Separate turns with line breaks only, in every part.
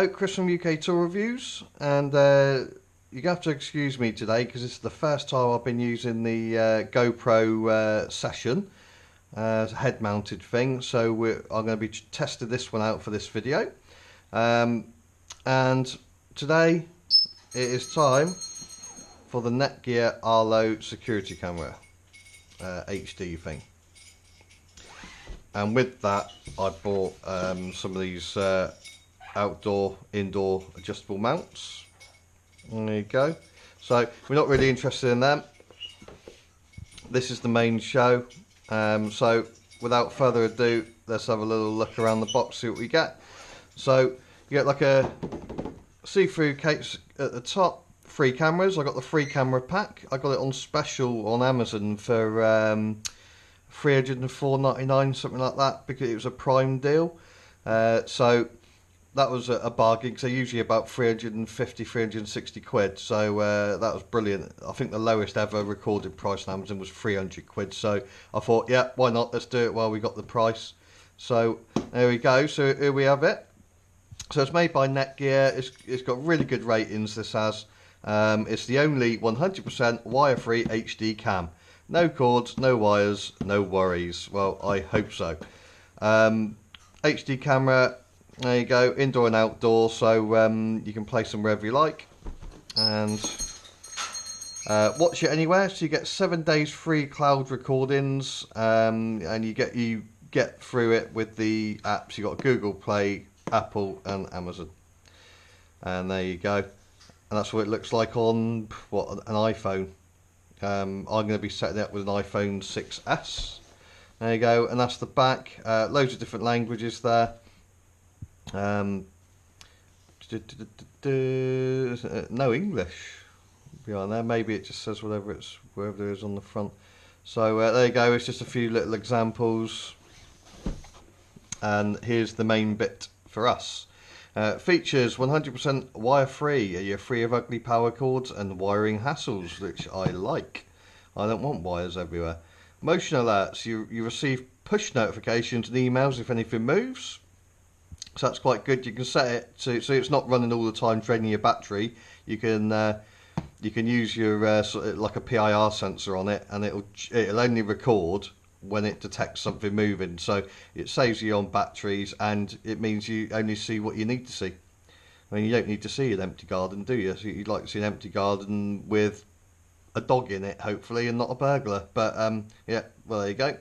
Hello, Chris from UK Tour Reviews, and you have to excuse me today because it's the first time I've been using the GoPro session head-mounted thing. So I'm going to be testing this one out for this video, and today it is time for the Netgear Arlo security camera HD thing. And with that, I bought some of these outdoor, indoor adjustable mounts. There you go. So we're not really interested in them. This is the main show. So without further ado, let's have a little look around the box, see what we get. So you get like a see-through case at the top. 3 cameras. I got the 3 camera pack. I got it on special on Amazon for $304.99, something like that, because it was a Prime deal. So that was a bargain, because they're usually about 350, 360 quid. So that was brilliant. I think the lowest ever recorded price on Amazon was 300 quid. So I thought, yeah, why not? Let's do it while we got the price. So there we go. So here we have it. So it's made by Netgear. It's got really good ratings, this has. It's the only 100% wire-free HD cam. No cords, no wires, no worries. Well, I hope so. HD camera, there you go, indoor and outdoor, so you can place them wherever you like. And watch it anywhere, so you get 7 days free cloud recordings, and you get through it with the apps. You got Google Play, Apple and Amazon. And there you go. And that's what it looks like on, what, an iPhone. I'm going to be setting it up with an iPhone 6s. There you go, and that's the back. Loads of different languages there. No English behind there. Maybe it just says whatever there is on the front. So there you go. It's just a few little examples. And here's the main bit for us. Features 100% wire-free. You're free of ugly power cords and wiring hassles, which I like. I don't want wires everywhere. Motion alerts. You receive push notifications and emails if anything moves. So that's quite good. You can set it so it's not running all the time, draining your battery. You can use your sort of like a PIR sensor on it, and it'll only record when it detects something moving. So it saves you on batteries, and it means you only see what you need to see. I mean, you don't need to see an empty garden, do you? So you'd like to see an empty garden with a dog in it, hopefully, and not a burglar. But yeah, well, there you go.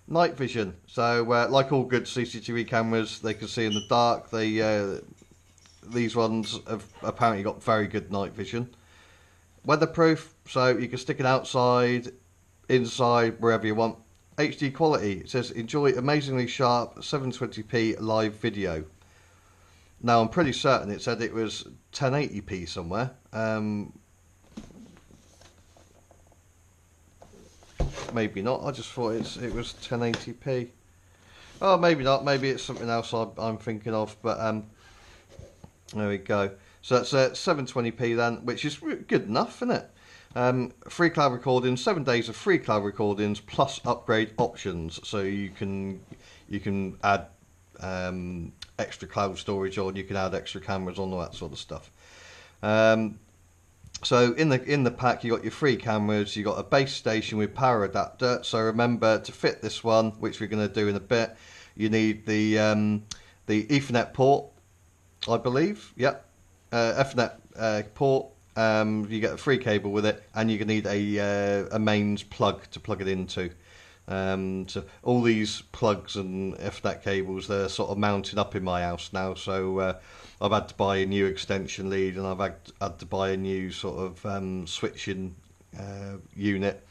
Night vision. So like all good CCTV cameras, they can see in the dark. These ones have apparently got very good night vision. Weatherproof, so you can stick it outside, inside, wherever you want. HD quality, it says enjoy amazingly sharp 720p live video. Now I'm pretty certain it said it was 1080p somewhere. Maybe not, I just thought it was 1080p. Oh, maybe not, maybe it's something else I'm thinking of, but there we go. So that's 720p then, which is good enough, isn't it? Free cloud recordings, 7 days of free cloud recordings plus upgrade options. So you can add extra cloud storage on, you can add extra cameras on, all that sort of stuff. So in the pack, you got your 3 cameras, you got a base station with power adapter. So remember, to fit this one, which we're going to do in a bit, you need the Ethernet port, I believe. Yep, Ethernet port. You get a 3 cable with it, and you're going to need a mains plug to plug it into. So all these plugs and Ethernet cables, they're sort of mounting up in my house now, so I've had to buy a new extension lead, and I've had to buy a new sort of switching unit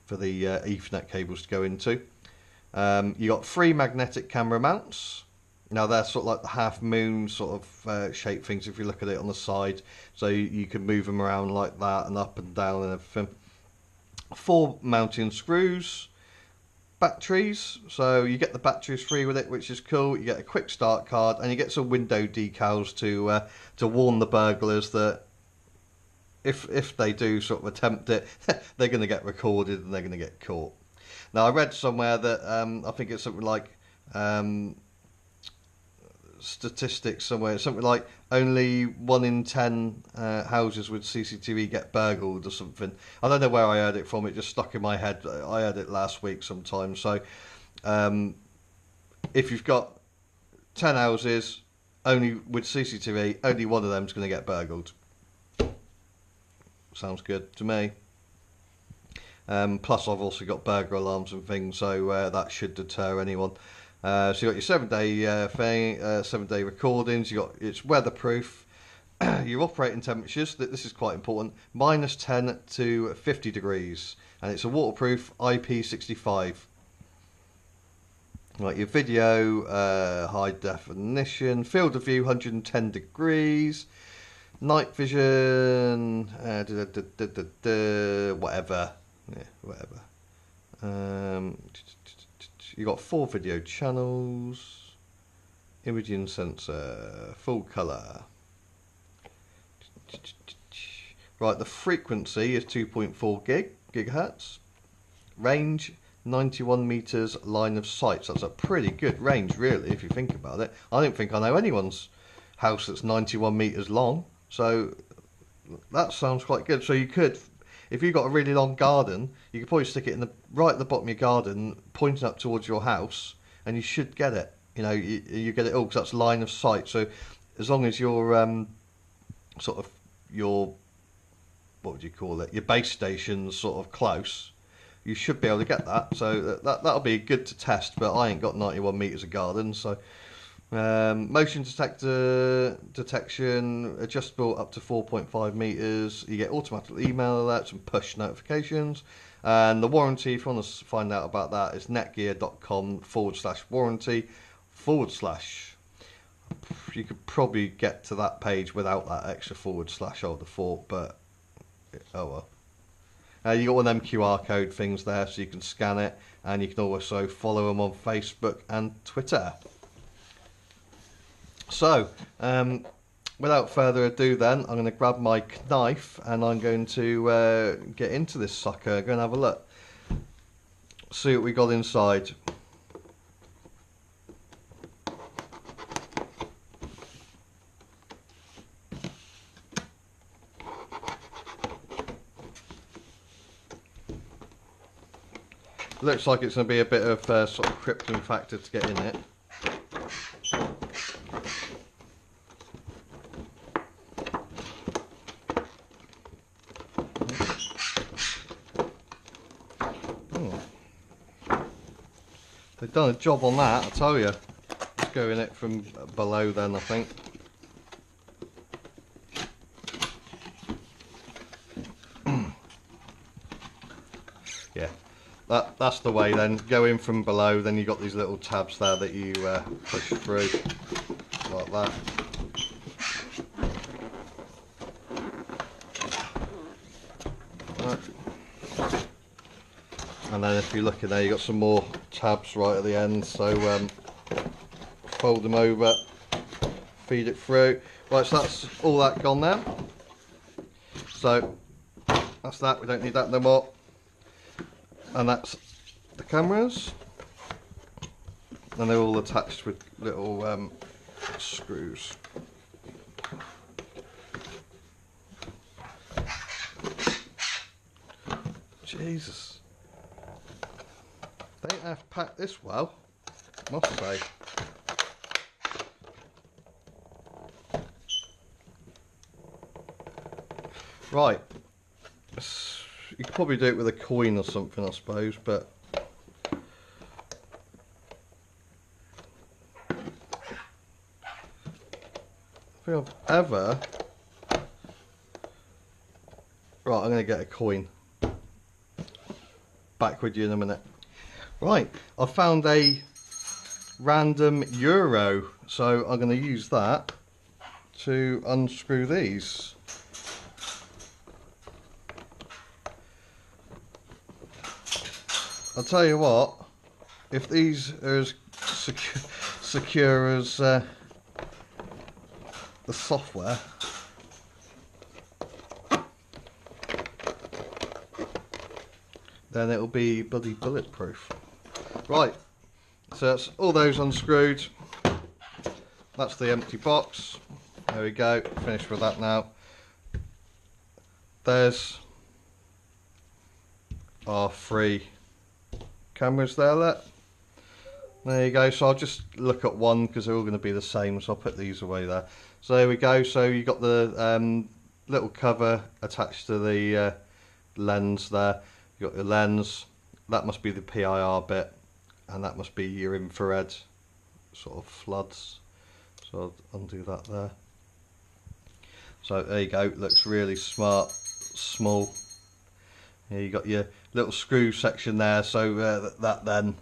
for the Ethernet cables to go into. You got 3 magnetic camera mounts. Now they're sort of like the half moon sort of shape things if you look at it on the side, so you can move them around like that and up and down and everything. 4 mounting screws. Batteries, so you get the batteries free with it, which is cool. You get a quick start card, and you get some window decals to warn the burglars that if they do sort of attempt it, they're going to get recorded and they're going to get caught. Now I read somewhere that I think it's something like statistics somewhere, something like only 1 in 10 houses with CCTV get burgled or something. I don't know where I heard it from, it just stuck in my head. I heard it last week sometime. So if you've got 10 houses only with CCTV, only one of them's going to get burgled. Sounds good to me. Plus I've also got burglar alarms and things, so that should deter anyone. So you got your 7-day thing, 7-day recordings. You got, it's weatherproof. Your operating temperatures, this is quite important, -10 to 50 degrees, and it's a waterproof IP65. Right, your video, high definition, field of view 110 degrees, night vision, whatever, yeah, whatever. You got 4 video channels, imaging sensor, full colour. Right, the frequency is 2.4 gigahertz. Range 91 meters line of sight. So that's a pretty good range, really, if you think about it. I don't think I know anyone's house that's 91 meters long. So that sounds quite good. So you could, if you've got a really long garden, you could probably stick it in right at the bottom of your garden, pointing up towards your house, and you should get it. You know, you get it all, because that's line of sight. So as long as you're sort of your, what would you call it, your base station's sort of close, you should be able to get that. So that'll be good to test, but I ain't got 91 meters of garden. So motion detector detection, adjustable up to 4.5 meters. You get automatic email alerts and push notifications. And the warranty, if you want to find out about that, is netgear.com/warranty/ you could probably get to that page without that extra / I would have thought, but oh well. You got one of them QR code things there, so you can scan it, and you can also follow them on Facebook and Twitter. So, without further ado then, I'm going to grab my knife and I'm going to get into this sucker, go and have a look. See what we got inside. Looks like it's going to be a bit of sort of krypton factor to get in it. They've done a job on that, I tell you. Let's go in it from below then, I think. Yeah. That's the way then. Go in from below, then you've got these little tabs there that you push through, like that. Right. And then if you look in there, you've got some more tabs right at the end, so fold them over, feed it through. Right, so that's all that gone now. So that's that, we don't need that no more. And that's the cameras, and they're all attached with little screws. Jesus, they have packed this well, I must say. Right. You could probably do it with a coin or something, I suppose, but I think I've ever... Right, I'm going to get a coin. Back with you in a minute. Right, I found a random euro, so I'm going to use that to unscrew these. I'll tell you what, if these are as secure as the software, then it'll be bloody bulletproof. Right, so that's all those unscrewed. that's the empty box. There we go, finished with that now. There's our 3 cameras there, look. There you go, so I'll just look at one because they're all going to be the same, so I'll put these away there. So there we go, so you've got the little cover attached to the lens there. You've got your lens, that must be the PIR bit, and that must be your infrared sort of floods. So I'll undo that there. So there you go, looks really smart, small. Here you got your little screw section there, so that then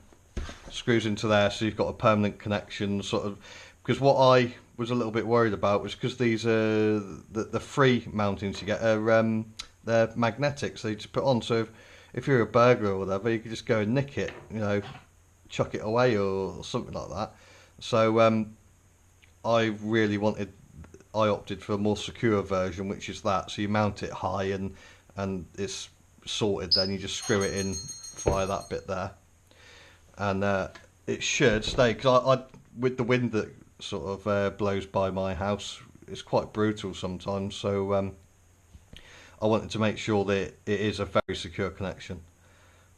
screws into there, so you've got a permanent connection sort of, because what I was a little bit worried about was because these are the free mountings you get are they're magnetic, so you just put on, so if you're a burglar or whatever, you can just go and nick it, you know, chuck it away or something like that. So I opted for a more secure version, which is that, so you mount it high and it's sorted, then you just screw it in via that bit there, and it should stay, because I with the wind that sort of blows by my house, it's quite brutal sometimes, so I wanted to make sure that it is a very secure connection,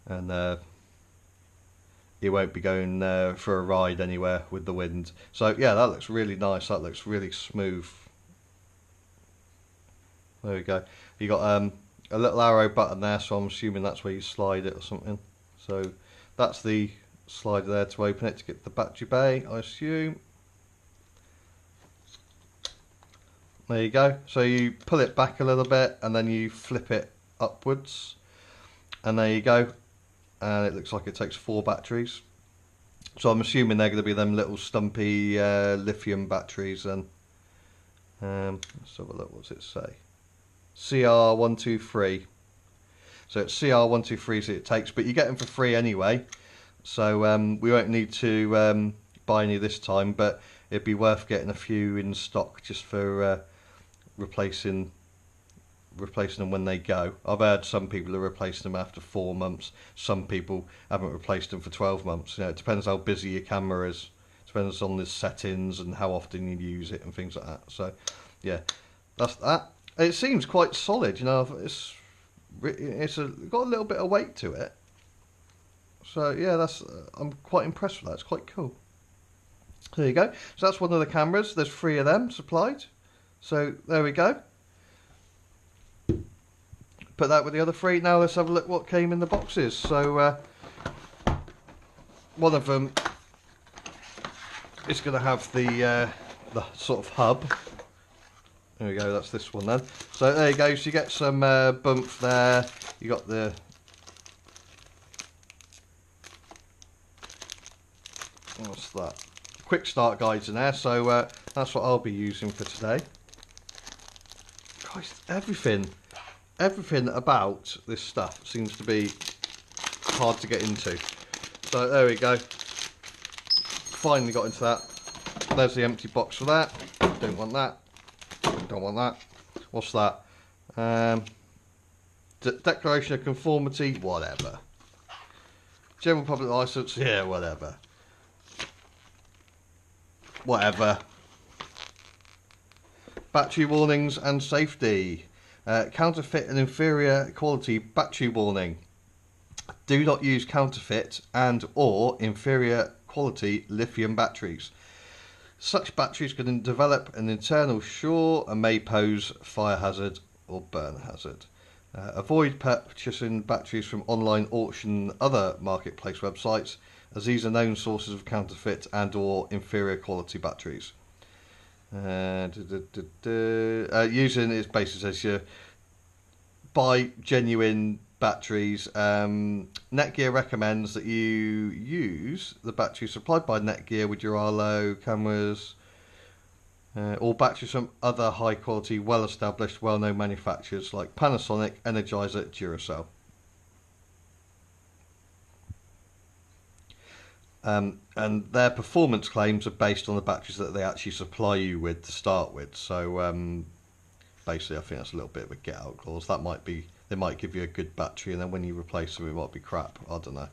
and you won't be going for a ride anywhere with the wind. So yeah, that looks really nice, that looks really smooth. There we go. You got a little arrow button there, so I'm assuming that's where you slide it or something. So that's the slider there to open it to get the battery bay, I assume. There you go. So you pull it back a little bit and then you flip it upwards, and there you go. And it looks like it takes 4 batteries. So I'm assuming they're going to be them little stumpy lithium batteries then. Let's have a look, what does it say? CR123. So it's CR123 so it takes, but you get them for free anyway. So we won't need to buy any this time, but it'd be worth getting a few in stock just for replacing them when they go. I've heard some people are replacing them after 4 months. Some people haven't replaced them for 12 months. You know, it depends how busy your camera is. It depends on the settings and how often you use it and things like that. So yeah, that's that. It seems quite solid, you know. It's got a little bit of weight to it. So yeah, I'm quite impressed with that. It's quite cool. There you go. So that's one of the cameras. There's 3 of them supplied. So there we go. Put that with the other 3. Now let's have a look what came in the boxes. So one of them is going to have the sort of hub. There we go, that's this one then. So there you go, so you get some bump there, you got the what's that? Quick start guides in there, so that's what I'll be using for today. Christ, everything about this stuff seems to be hard to get into. So there we go. Finally got into that. There's the empty box for that. Don't want that. Don't want that. What's that? Declaration of conformity, whatever. General public license, yeah, whatever. Whatever. Battery warnings and safety. Counterfeit and inferior quality battery warning. Do not use counterfeit and or inferior quality lithium batteries. Such batteries can develop an internal short and may pose fire hazard or burn hazard. Avoid purchasing batteries from online auction and other marketplace websites, as these are known sources of counterfeit and or inferior quality batteries. Using it basically says you buy genuine batteries. Netgear recommends that you use the battery supplied by Netgear with your Arlo cameras, or batteries from other high quality, well established, well known manufacturers like Panasonic, Energizer, Duracell. And their performance claims are based on the batteries that they actually supply you with to start with. So basically I think that's a little bit of a get out clause. That might be, they might give you a good battery and then when you replace them it might be crap. I don't know.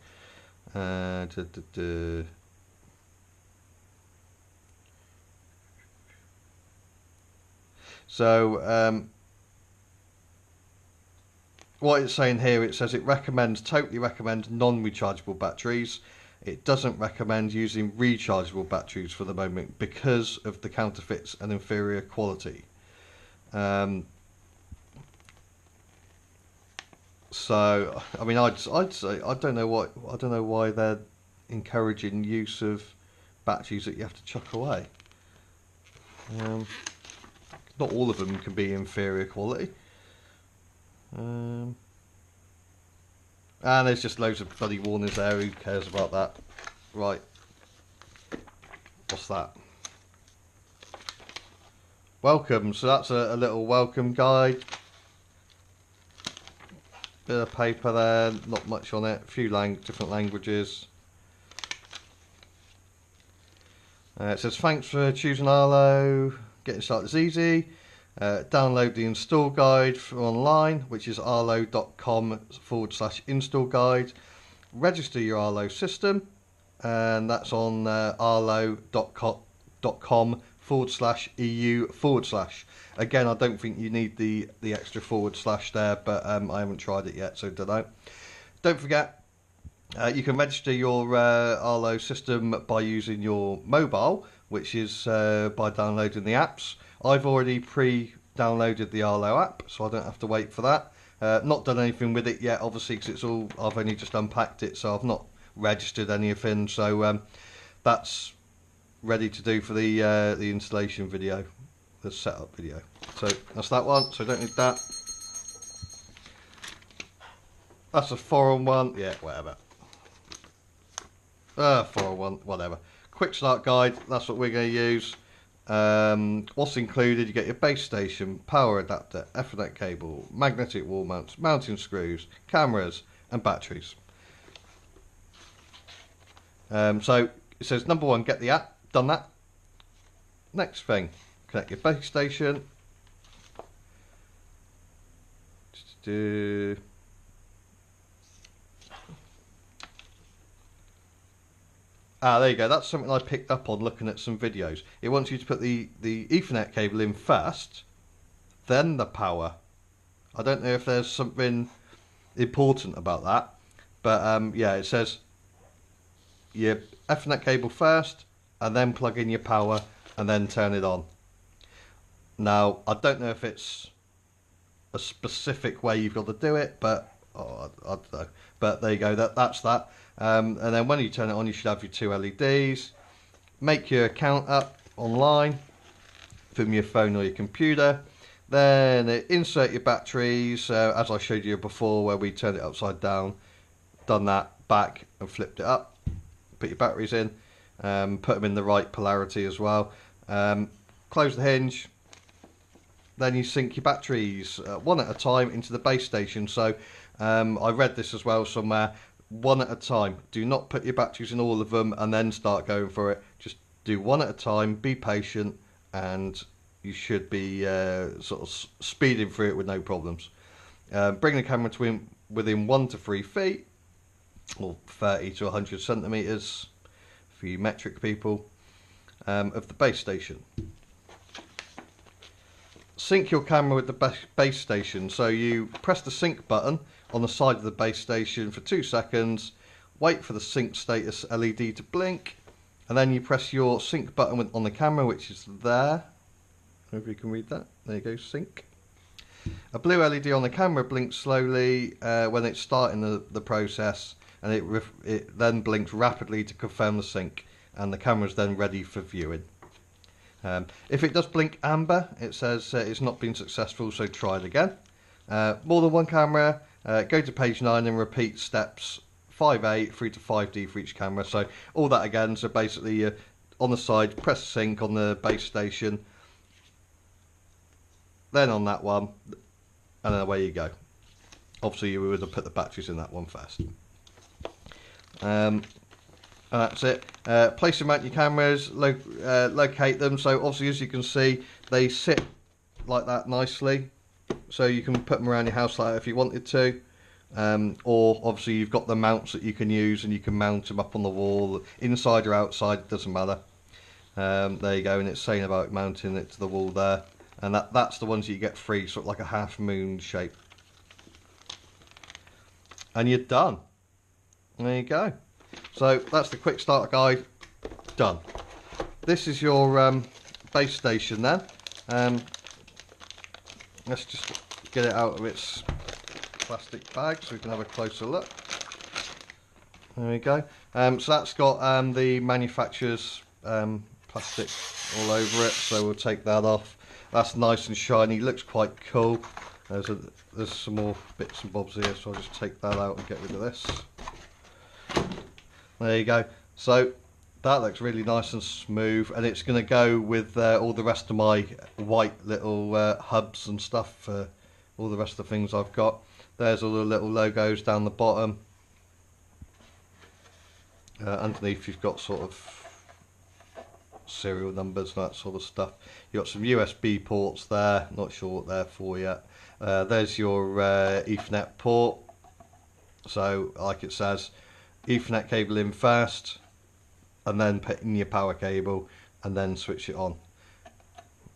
So what it's saying here, it says it totally recommends non-rechargeable batteries. It doesn't recommend using rechargeable batteries for the moment because of the counterfeits and inferior quality. So I mean, I'd say I don't know why they're encouraging use of batteries that you have to chuck away. Not all of them can be inferior quality. And there's just loads of bloody warnings there. Who cares about that? Right. What's that? Welcome. So that's a little welcome guide. Bit of paper there. Not much on it. A few different languages. It says thanks for choosing Arlo. Getting started is easy. Download the install guide from online, which is arlo.com/install guide. Register your Arlo system, and that's on arlo.com/EU/. Again, I don't think you need the extra / there, but I haven't tried it yet, so don't know. Don't forget, you can register your Arlo system by using your mobile, which is by downloading the apps. I've already pre-downloaded the Arlo app, so I don't have to wait for that. Not done anything with it yet, obviously, because I've only just unpacked it, so I've not registered anything. So that's ready to do for the installation video, the setup video. So that's that one. So don't need that. That's a 4-on-1. Yeah, whatever. 4-on-1, whatever. Quick start guide. That's what we're going to use. What's included? You get your base station, power adapter, Ethernet cable, magnetic wall mounts, mounting screws, cameras and batteries. So it says number 1, get the app. Done that. Next thing, connect your base station. There you go. That's something I picked up on looking at some videos. It wants you to put the Ethernet cable in first, then the power. I don't know if there's something important about that, but yeah, it says your Ethernet cable first, and then plug in your power, and then turn it on. Now, I don't know if it's a specific way you've got to do it, but I don't know. But there you go. That's that. And then when you turn it on, you should have your 2 LEDs. Make your account up online from your phone or your computer. Then insert your batteries, as I showed you before, where we turned it upside down. Done that, back and flipped it up. Put your batteries in, put them in the right polarity as well. Close the hinge. Then you sync your batteries one at a time into the base station. So I read this as well somewhere. One at a time. Do not put your batteries in all of them and then start going for it. Just do one at a time. Be patient, and you should be sort of speeding through it with no problems. Bring the camera to within 1 to 3 feet, or 30 to 100 centimeters for you metric people, of the base station. Sync your camera with the base station. So you press the sync button on the side of the base station for 2 seconds, wait for the sync status LED to blink, and then you press your sync button on the camera, which is there. Hope you can read that. There you go, sync. A blue LED on the camera blinks slowly when it's starting the process, and it then blinks rapidly to confirm the sync, and the camera is then ready for viewing. If it does blink amber, it says it's not been successful, so try it again. More than one camera, go to page 9 and repeat steps 5A through to 5D for each camera. So all that again. So basically, on the side, press sync on the base station, then on that one, and then away you go. Obviously, you would have put the batteries in that one first. And that's it. Place and mount your cameras, locate them. So obviously, as you can see, they sit like that nicely. So you can put them around your house like that if you wanted to. Or obviously you've got the mounts that you can use, and you can mount them up on the wall, inside or outside, it doesn't matter. There you go, and it's saying about mounting it to the wall there. and that's the ones that you get free, sort of like a half moon shape. And you're done. There you go. So that's the quick starter guide done. This is your base station then. Let's just get it out of its plastic bag so we can have a closer look. There we go. So that's got the manufacturer's plastic all over it, so we'll take that off. That's nice and shiny, looks quite cool. There's some more bits and bobs here, so I'll just take that out and get rid of this. There you go. So that looks really nice and smooth, and it's going to go with all the rest of my white little hubs and stuff for all the rest of the things I've got. There's all the little logos down the bottom. Underneath you've got sort of serial numbers and that sort of stuff. You've got some USB ports there, not sure what they're for yet. There's your Ethernet port. So like it says, Ethernet cable in first, and then put in your power cable, and then switch it on.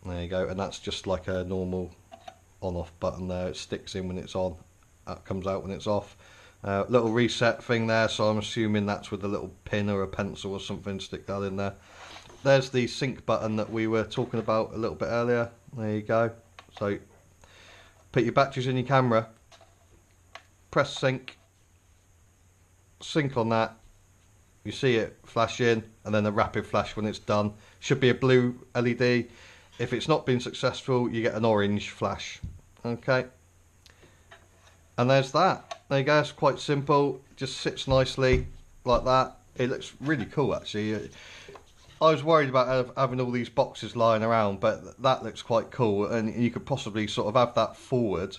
There you go, and that's just like a normal on-off button there. It sticks in when it's on, that comes out when it's off. Little reset thing there, so I'm assuming that's with a little pin or a pencil or something, stick that in there. There's the sync button that we were talking about a little bit earlier. There you go. So put your batteries in your camera, press sync on that, you see it flash in, and then a rapid flash when it's done. Should be a blue LED. If it's not been successful, you get an orange flash. Okay, and there's that. There you go. It's quite simple, just sits nicely like that. It looks really cool actually. I was worried about having all these boxes lying around, but that looks quite cool, and you could possibly sort of have that forward,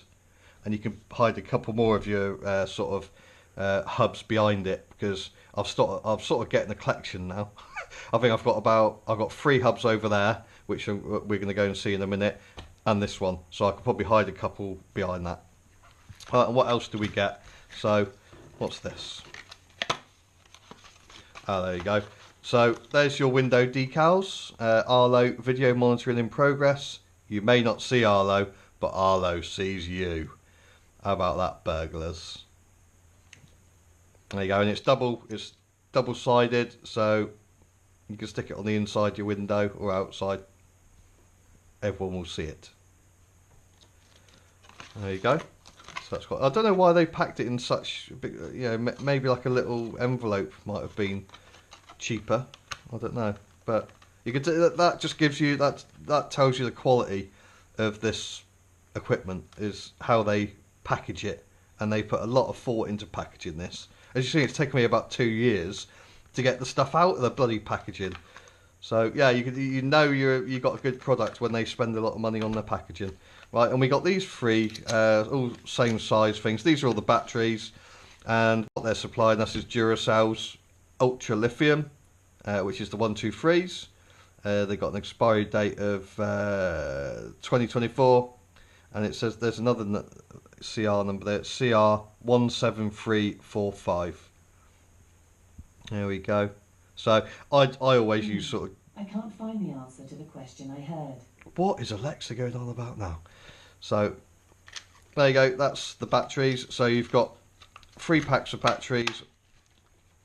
and you can hide a couple more of your sort of hubs behind it, because I'm sort of getting a collection now. I think I've got 3 hubs over there, which we're going to go and see in a minute, and this one, so I could probably hide a couple behind that. And what else do we get? So what's this? Oh, there you go. So there's your window decals. Arlo video monitoring in progress. You may not see Arlo, but Arlo sees you. How about that, burglars? There you go, and it's double-sided, so you can stick it on the inside your window or outside. Everyone will see it. There you go. So that's quite. I don't know why they packed it in such big, you know, maybe like a little envelope might have been cheaper. I don't know, but you could. That just gives you that tells you the quality of this equipment, is how they package it, and they put a lot of thought into packaging this. As you see, it's taken me about 2 years to get the stuff out of the bloody packaging. So yeah, you know you got a good product when they spend a lot of money on the packaging, right? And we got these 3, all same size things. These are all the batteries, and what they're supplying us is Duracell's Ultra Lithium, which is the 123s. They got an expiry date of 2024, and it says there's another CR number there, CR17345. There we go. So I always use sort of.
I can't find the answer to the question I heard.
What is Alexa going on about now? So there you go. That's the batteries. So you've got 3 packs of batteries,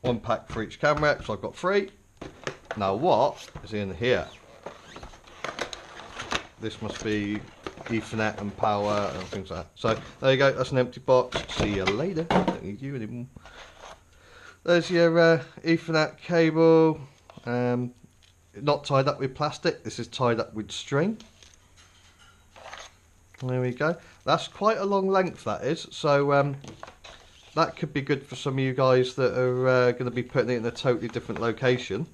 1 pack for each camera. So I've got 3. Now what is in here? This must be Ethernet and power and things like that. So there you go. That's an empty box. See you later. Don't need you anymore. There's your Ethernet cable, not tied up with plastic, this is tied up with string. There we go. That's quite a long length, that is, so that could be good for some of you guys that are going to be putting it in a totally different location.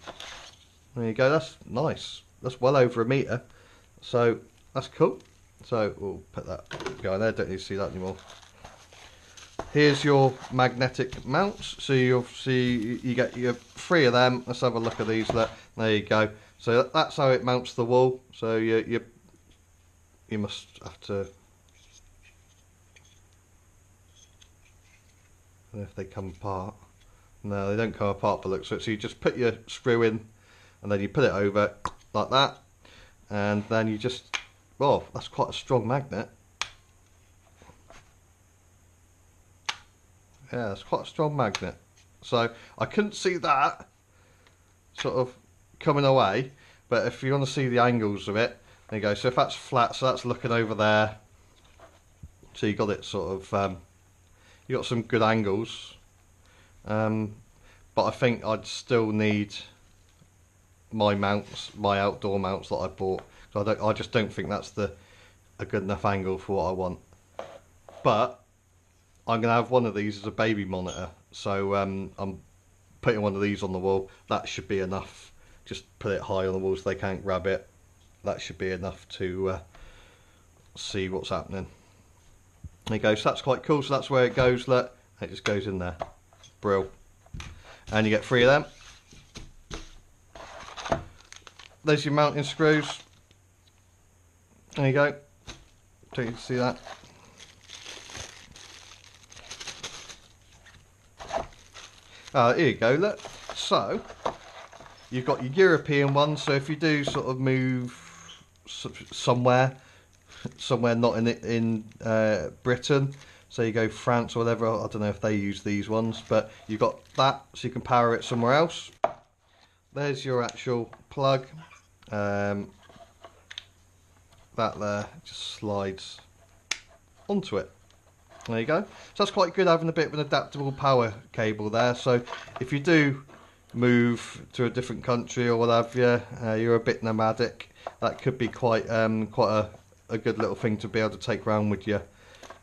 There you go, that's nice. That's well over 1 metre, so that's cool. So we'll put that behind there, don't need to see that anymore. Here's your magnetic mounts. So you'll see you get your 3 of them. Let's have a look at these. There you go. So that's how it mounts the wall. So you must have to. I don't know if they come apart. No, they don't come apart by the looks of it. So you just put your screw in, and then you put it over like that, and then you just Oh, that's quite a strong magnet. Yeah, it's quite a strong magnet. So I couldn't see that sort of coming away, but if you want to see the angles of it, there you go. So if that's flat, so that's looking over there. So you got it sort of, you got some good angles. But I think I'd still need my mounts, my outdoor mounts that I bought. So I just don't think that's a good enough angle for what I want. But I'm gonna have one of these as a baby monitor. So I'm putting one of these on the wall. That should be enough. Just put it high on the wall so they can't grab it. That should be enough to see what's happening. There you go. So that's quite cool. So that's where it goes. Look, it just goes in there. Brill. And you get 3 of them. There's your mounting screws. There you go. So you can see that. Here you go, look. So, you've got your European one, so if you do sort of move somewhere not in Britain, so you go France or whatever, I don't know if they use these ones, but you've got that, so you can power it somewhere else. There's your actual plug. That there just slides onto it. There you go. So that's quite good, having a bit of an adaptable power cable there. So if you do move to a different country or what have you, you're a bit nomadic, that could be quite quite a good little thing to be able to take around with you.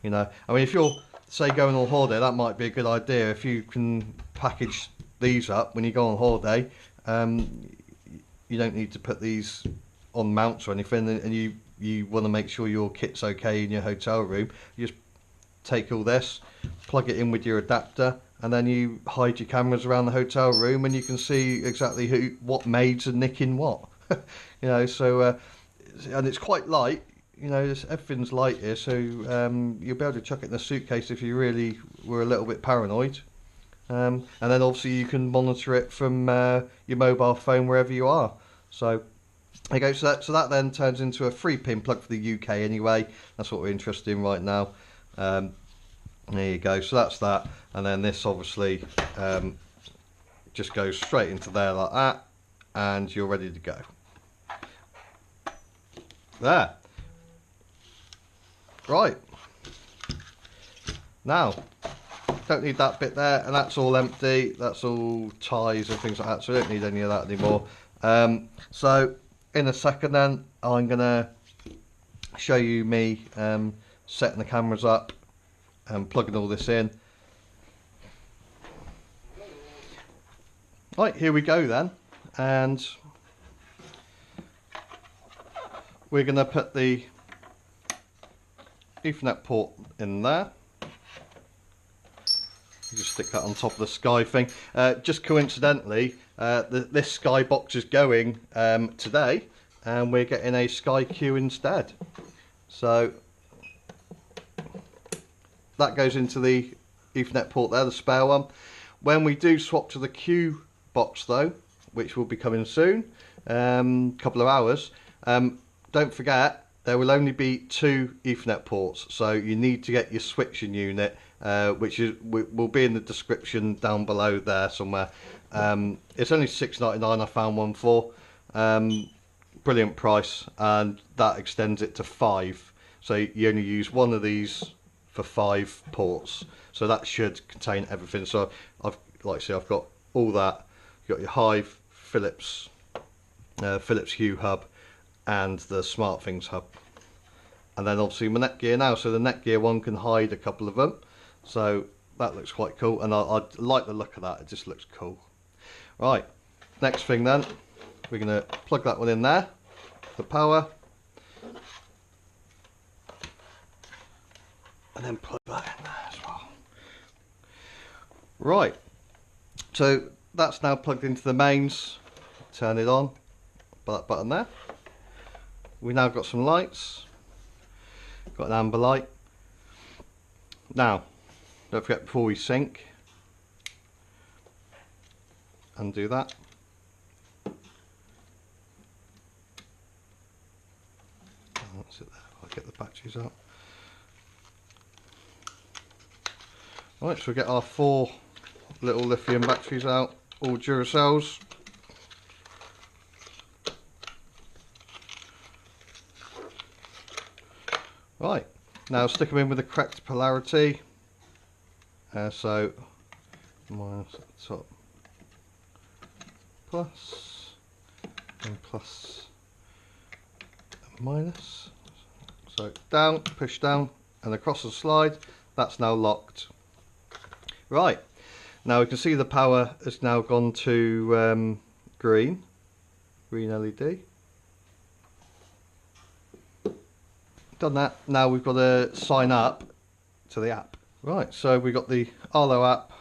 You know, I mean, if you're say going on holiday, that might be a good idea. If you can package these up when you go on holiday, you don't need to put these on mounts or anything, and you want to make sure your kit's okay in your hotel room. You just take all this, plug it in with your adapter, and then you hide your cameras around the hotel room, and you can see exactly what maids are nicking what. You know, so and it's quite light. You know, everything's light here, so you'll be able to chuck it in a suitcase if you really were a little bit paranoid. And then obviously you can monitor it from your mobile phone wherever you are. So there you go. So that then turns into a 3-pin plug for the UK anyway. That's what we're interested in right now. There you go. So that's that. And then this obviously just goes straight into there like that, and you're ready to go. There. Right. Now, don't need that bit there, and that's all empty. That's all ties and things like that, so I don't need any of that anymore. So in a second then, I'm going to show you me setting the cameras up and plugging all this in. Right, here we go then, and we're going to put the Ethernet port in there. Just stick that on top of the Sky thing. Just coincidentally, this Sky box is going today, and we're getting a Sky Q instead. So that goes into the Ethernet port there, the spare one. When we do swap to the Q box though, which will be coming soon, couple of hours, don't forget there will only be 2 Ethernet ports, so you need to get your switching unit, which will be in the description down below there somewhere. It's only $6.99 I found one for. Brilliant price, and that extends it to 5. So you only use one of these for 5 ports. So that should contain everything. So like I say, I've got all that. You've got your Hive, Philips Hue hub, and the SmartThings hub, and then obviously my Netgear now. So the Netgear one can hide a couple of them, so that looks quite cool, and I like the look of that. It just looks cool. Right, next thing then, we're going to plug that one in there, the power, and then plug that in there as well. Right, so that's now plugged into the mains. Turn it on by that button there. We've now got some lights, got an amber light. Now, don't forget, before we sync, undo that. Sit there, I'll get the batteries out. Right, so we get our 4 little lithium batteries out, all Duracells. Right, now stick them in with the correct polarity. So minus at the top, plus, and plus, and minus. So down, push down, and across the slide. That's now locked. Right, now we can see the power has now gone to green LED. Done that. Now we've got to sign up to the app. Right, so we've got the Arlo app,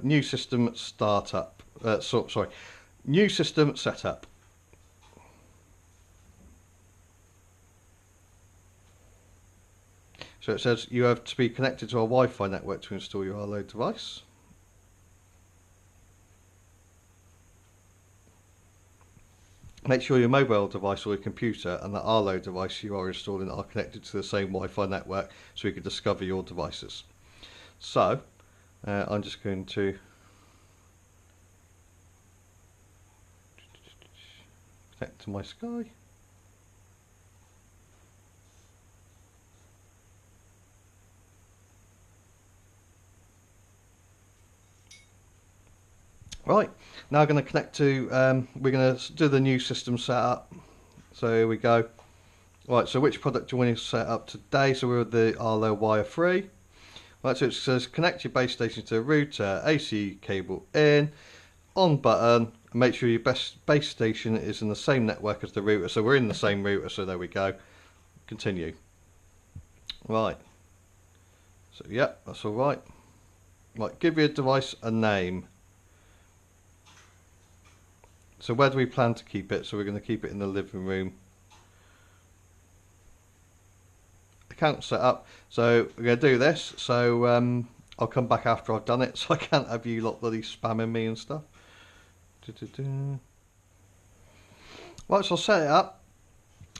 new system startup. Sorry, new system setup. So it says you have to be connected to a Wi-Fi network to install your Arlo device. Make sure your mobile device or your computer and the Arlo device you are installing are connected to the same Wi-Fi network so we can discover your devices. So I'm just going to connect to my Sky. Right, now I'm going to connect to, we're going to do the new system setup. So here we go. Right, so which product do we want to set up today? So we're with the Arlo wire free. Right, so it says connect your base station to the router, AC cable in, on button, and make sure your base station is in the same network as the router. So we're in the same router, so there we go. Continue. Right, so yeah, that's all right. Right, give your device a name. So where do we plan to keep it? So we're going to keep it in the living room. Account set up. So we're going to do this. So I'll come back after I've done it. So I can't have you lot bloody spamming me and stuff. Right, so I'll set it up.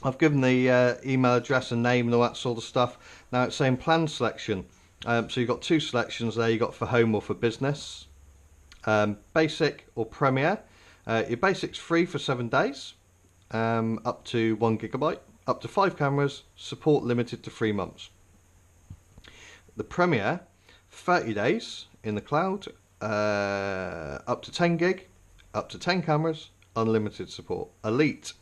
I've given the email address and name and all that sort of stuff. Now it's saying plan selection. So you've got 2 selections there. You've got for home or for business. Basic or Premier. Your basic's free for 7 days, up to 1 GB, up to 5 cameras, support limited to 3 months. The Premier, 30 days in the cloud, up to 10 gig, up to 10 cameras, unlimited support. Elite,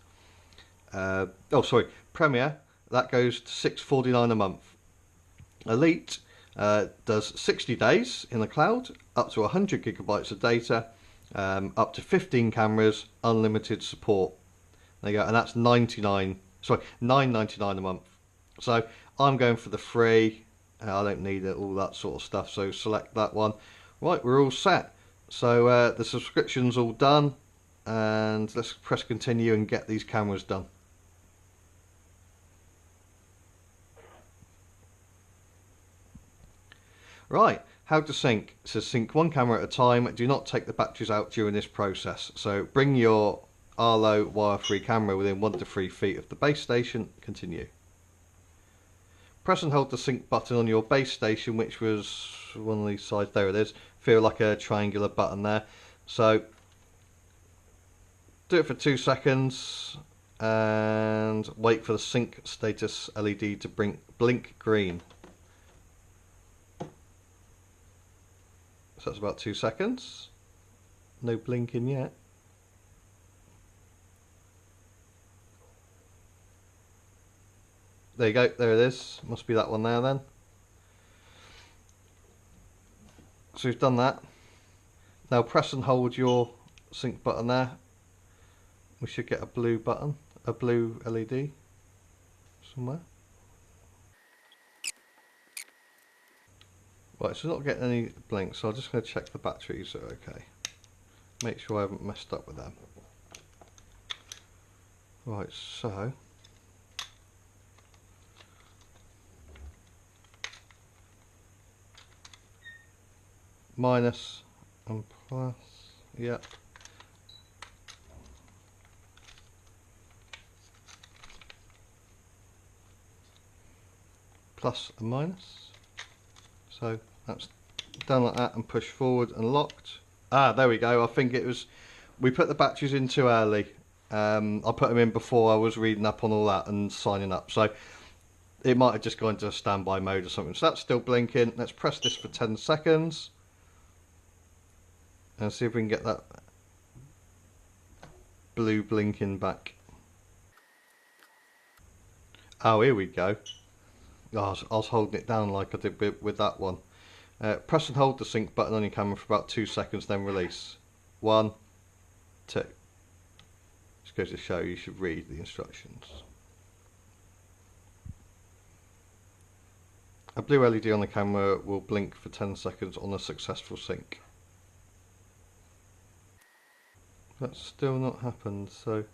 Premier, that goes to $6.49 a month. Elite does 60 days in the cloud, up to 100 gigabytes of data, up to 15 cameras, unlimited support. There you go, and that's $9.99 a month. So I'm going for the free. I don't need it, all that sort of stuff. So select that one. Right, we're all set. So the subscription's all done, and let's press continue and get these cameras done. Right, how to sync. It says sync 1 camera at a time. Do not take the batteries out during this process. So bring your Arlo wire-free camera within 1 to 3 feet of the base station. Continue. Press and hold the sync button on your base station, which was one of these sides. There it is. Feel like a triangular button there. So do it for 2 seconds and wait for the sync status LED to blink green. So that's about 2 seconds. No blinking yet. There you go, there it is. Must be that one there then. So we've done that. Now press and hold your sync button there. We should get a blue button, a blue LED somewhere. Right, so not getting any blinks, so I'm just going to check the batteries are okay. Make sure I haven't messed up with them. Right, so minus and plus, yep. plus and minus. So that's done like that and push forward and locked. Ah, there we go. I think it was, we put the batteries in too early. I put them in before I was reading up on all that and signing up. So it might have just gone into a standby mode or something. So that's still blinking. Let's press this for 10 seconds. And see if we can get that blue blinking back. Oh, here we go. Oh, I was holding it down like I did with that one. Press and hold the sync button on your camera for about 2 seconds, then release. 1, 2. Just goes to show you should read the instructions. A blue LED on the camera will blink for 10 seconds on a successful sync. That's still not happened, so...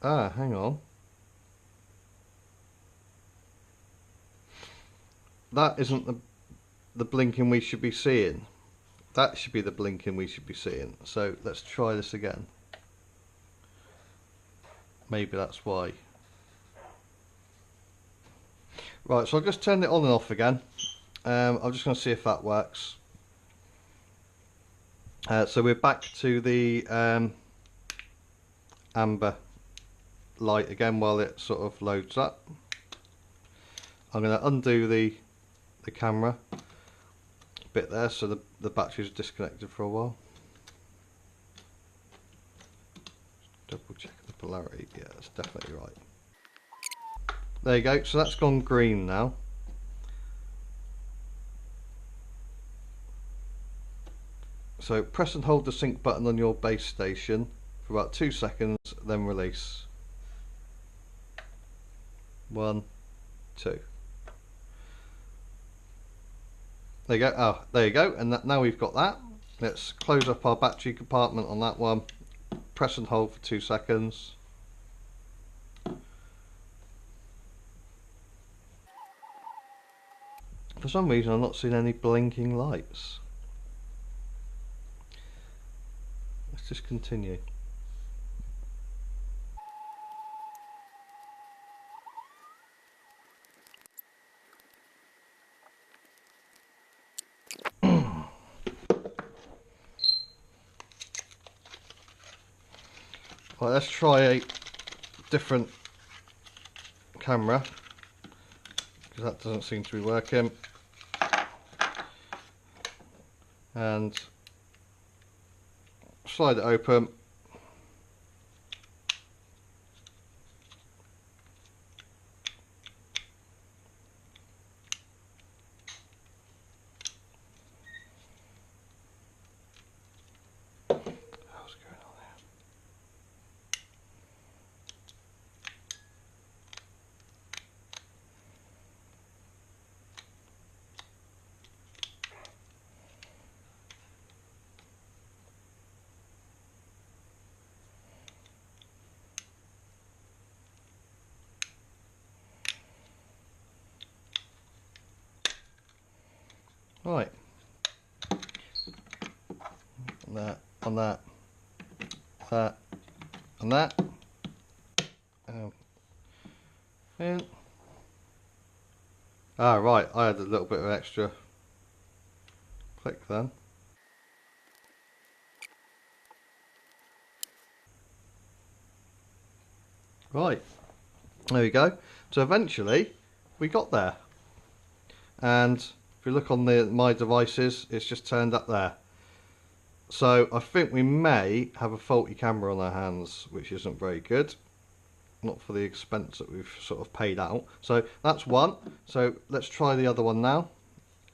Ah, hang on. That isn't the blinking we should be seeing. That should be the blinking we should be seeing. So let's try this again. Maybe that's why. Right, so I'll just turn it on and off again. I'm just going to see if that works. So we're back to the amber light again while it sort of loads up. I'm going to undo the camera bit there, so the battery's disconnected for a while. Double check the polarity. Yeah, that's definitely right. There you go. So that's gone green now. So press and hold the sync button on your base station for about 2 seconds, then release. 1, 2. There you go. Oh, there you go. And now we've got that. Let's close up our battery compartment on that one. Press and hold for 2 seconds. For some reason, I'm not seeing any blinking lights. Let's just continue. Right, let's try a different camera, because that doesn't seem to be working. And slide it open. What's going on there? Right, on that, on that, that, and that. And right, I had a little bit of extra click then. Right, there we go. So eventually we got there, and if you look on my devices, it's just turned up there. So I think we may have a faulty camera on our hands, which isn't very good. Not for the expense that we've sort of paid out. So that's one. So let's try the other one now.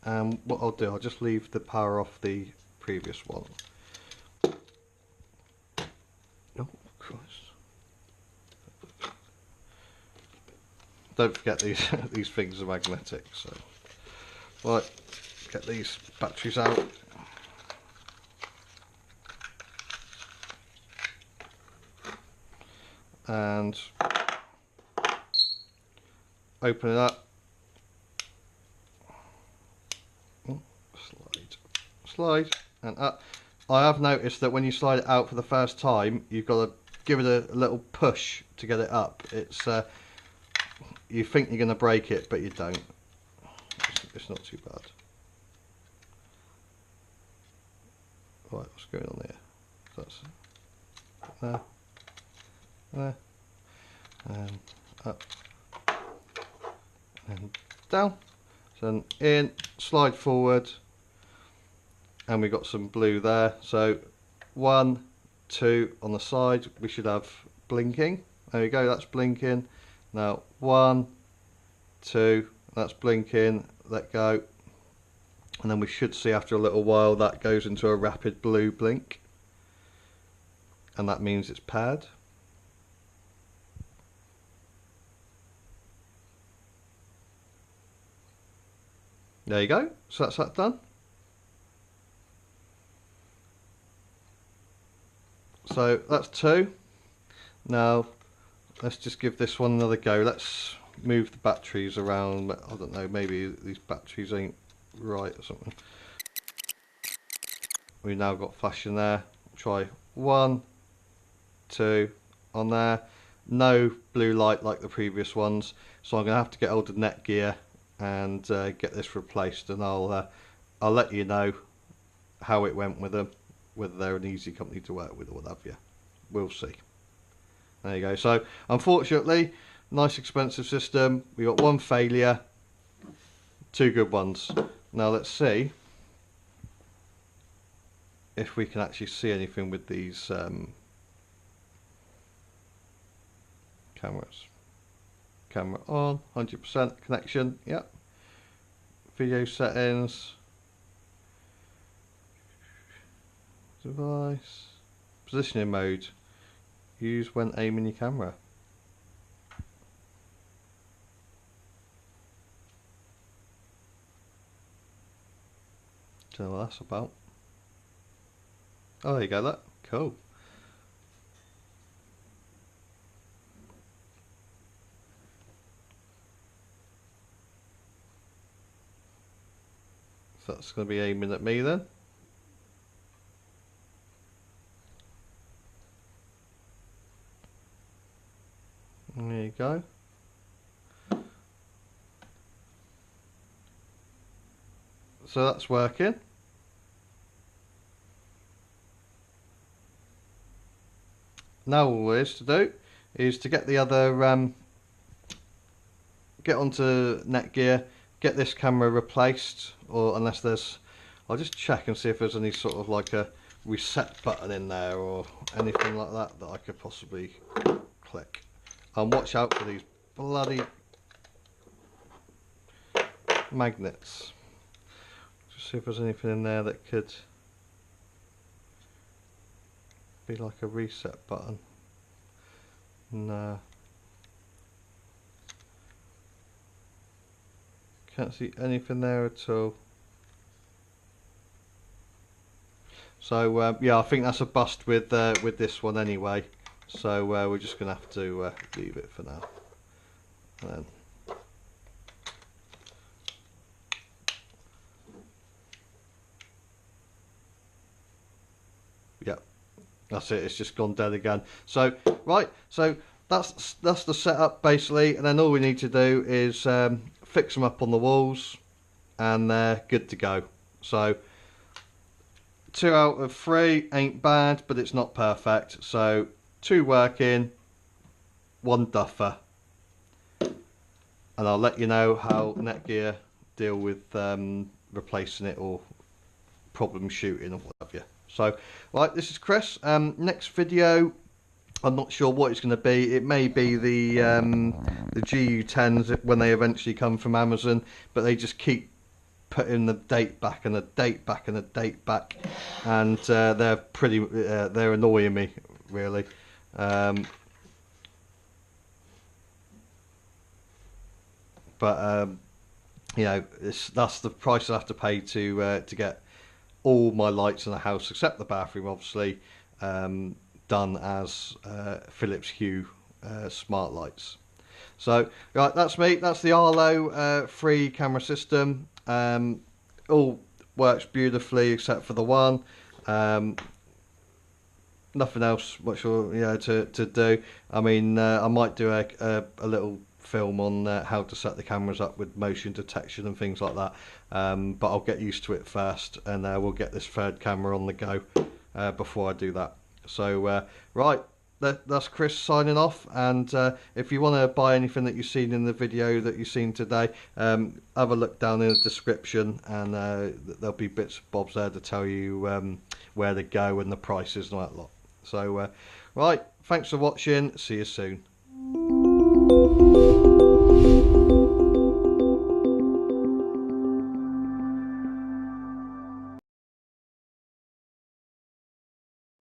And what I'll do, I'll just leave the power off the previous one. Oh, Christ. Don't forget these these things are magnetic. So, right, get these batteries out. And open it up. Oh, slide and up. I have noticed that when you slide it out for the first time, you've got to give it a little push to get it up. It's you think you're going to break it, but you don't. It's not too bad. Right, what's going on here? That's there, there, and up, and down. So in, slide forward, and we got some blue there. So 1, 2 on the side. We should have blinking. There we go. That's blinking. Now 1, 2. That's blinking. Let go. And then we should see after a little while that goes into a rapid blue blink, and that means it's paired. There you go. So that's that done. So that's 2. Now let's just give this one another go. Let's move the batteries around. I don't know, maybe these batteries ain't right or something. We've now got flashing there. Try 1, 2 on there. No blue light like the previous ones, so I'm gonna have to get hold of Netgear and get this replaced, and I'll let you know how it went with them, whether they're an easy company to work with or what have you. We'll see. There you go. So unfortunately, nice expensive system. We got 1 failure, 2 good ones. Now let's see if we can actually see anything with these cameras. Camera on, 100% connection, yep. Video settings, device, positioning mode, use when aiming your camera. Don't know what that's about. Oh, there you go, that, cool. So that's going to be aiming at me then. There you go. So that's working. Now all there is to do is to get the other, get onto Netgear, get this camera replaced, or unless there's, I'll just check and see if there's any sort of like a reset button in there or anything like that that I could possibly click. And watch out for these bloody magnets. Just see if there's anything in there that could be like a reset button. No. Can't see anything there at all. So yeah, I think that's a bust with this one anyway. So we're just gonna have to leave it for now. And then yeah, that's it. It's just gone dead again. So right, so that's the setup basically, and then all we need to do is fix them up on the walls, and they're good to go. So 2 out of 3 ain't bad, but it's not perfect. So 2 working, 1 duffer, and I'll let you know how Netgear deal with replacing it or problem shooting or what have you. So right, this is Chris. Next video, I'm not sure what it's going to be. It may be the GU10s when they eventually come from Amazon, but they just keep putting the date back and a date back and a date back, and they're pretty they're annoying me really. But you know, that's the price I have to pay to get all my lights in the house except the bathroom, obviously, done as Philips Hue smart lights. So right, that's me. That's the Arlo free camera system. All works beautifully except for the one. Nothing else much to do. I mean, I might do a little film on how to set the cameras up with motion detection and things like that, but I'll get used to it first, and we'll get this third camera on the go before I do that. So right, that's Chris signing off, and if you want to buy anything that you've seen in the video that you've seen today, have a look down in the description, and there'll be bits and bobs there to tell you where to go and the prices and all that lot. So right, thanks for watching, see you soon.